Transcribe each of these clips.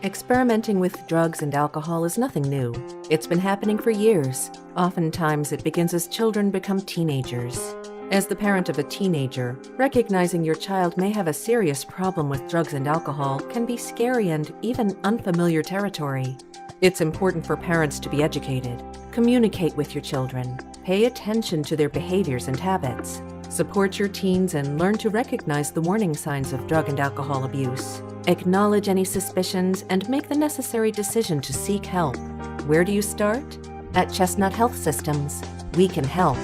Experimenting with drugs and alcohol is nothing new. It's been happening for years. Oftentimes, it begins as children become teenagers. As the parent of a teenager, recognizing your child may have a serious problem with drugs and alcohol can be scary and even unfamiliar territory. It's important for parents to be educated, communicate with your children, pay attention to their behaviors and habits, support your teens, and learn to recognize the warning signs of drug and alcohol abuse. Acknowledge any suspicions and make the necessary decision to seek help. Where do you start? At Chestnut Health Systems, we can help.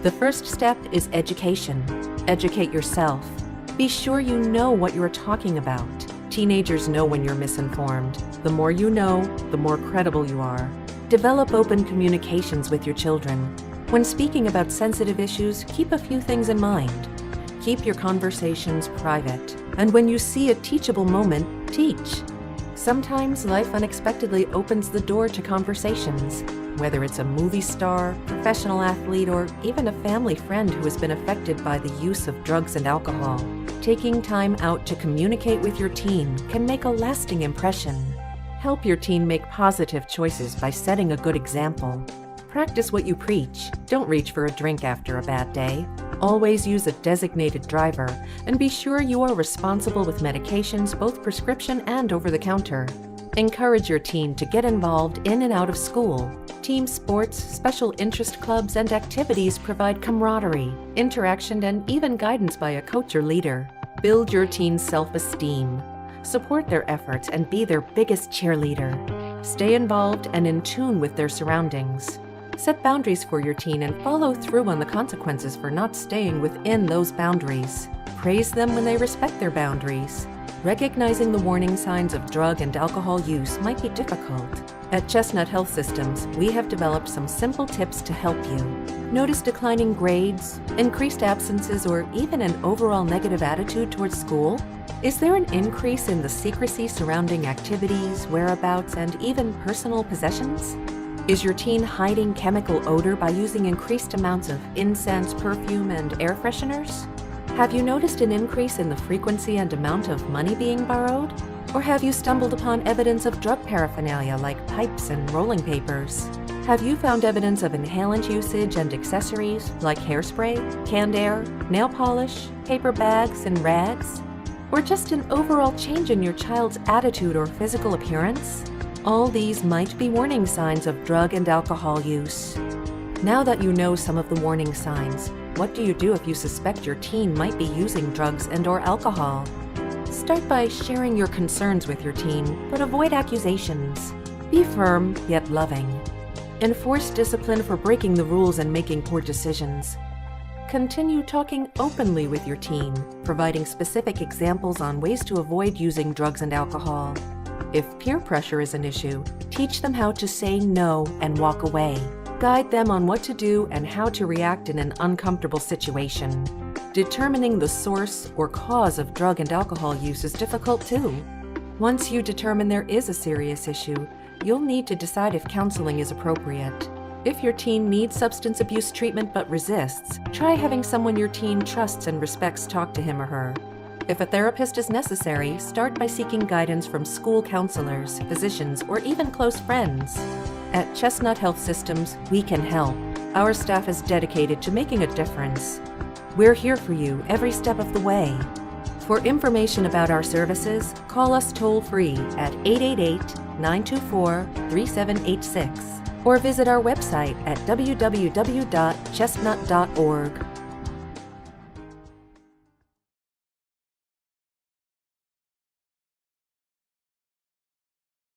The first step is education. Educate yourself. Be sure you know what you're talking about. Teenagers know when you're misinformed. The more you know, the more credible you are. Develop open communications with your children. When speaking about sensitive issues, keep a few things in mind. Keep your conversations private, and when you see a teachable moment, teach. Sometimes life unexpectedly opens the door to conversations, whether it's a movie star, professional athlete, or even a family friend who has been affected by the use of drugs and alcohol. Taking time out to communicate with your teen can make a lasting impression. Help your teen make positive choices by setting a good example. Practice what you preach. Don't reach for a drink after a bad day. Always use a designated driver, and be sure you are responsible with medications, both prescription and over-the-counter. Encourage your teen to get involved in and out of school. Team sports, special interest clubs, and activities provide camaraderie, interaction, and even guidance by a coach or leader. Build your teen's self-esteem. Support their efforts and be their biggest cheerleader. Stay involved and in tune with their surroundings. Set boundaries for your teen and follow through on the consequences for not staying within those boundaries. Praise them when they respect their boundaries. Recognizing the warning signs of drug and alcohol use might be difficult. At Chestnut Health Systems, we have developed some simple tips to help you. Notice declining grades, increased absences, or even an overall negative attitude towards school? Is there an increase in the secrecy surrounding activities, whereabouts, and even personal possessions? Is your teen hiding chemical odor by using increased amounts of incense, perfume, and air fresheners? Have you noticed an increase in the frequency and amount of money being borrowed? Or have you stumbled upon evidence of drug paraphernalia like pipes and rolling papers? Have you found evidence of inhalant usage and accessories like hairspray, canned air, nail polish, paper bags, and rags? Or just an overall change in your child's attitude or physical appearance? All these might be warning signs of drug and alcohol use. Now that you know some of the warning signs, what do you do if you suspect your teen might be using drugs and/or alcohol? Start by sharing your concerns with your teen, but avoid accusations. Be firm, yet loving. Enforce discipline for breaking the rules and making poor decisions. Continue talking openly with your teen, providing specific examples on ways to avoid using drugs and alcohol. If peer pressure is an issue, teach them how to say no and walk away. Guide them on what to do and how to react in an uncomfortable situation. Determining the source or cause of drug and alcohol use is difficult too. Once you determine there is a serious issue, you'll need to decide if counseling is appropriate. If your teen needs substance abuse treatment but resists, try having someone your teen trusts and respects talk to him or her. If a therapist is necessary, start by seeking guidance from school counselors, physicians, or even close friends. At Chestnut Health Systems, we can help. Our staff is dedicated to making a difference. We're here for you every step of the way. For information about our services, call us toll-free at 888-924-3786 or visit our website at www.chestnut.org.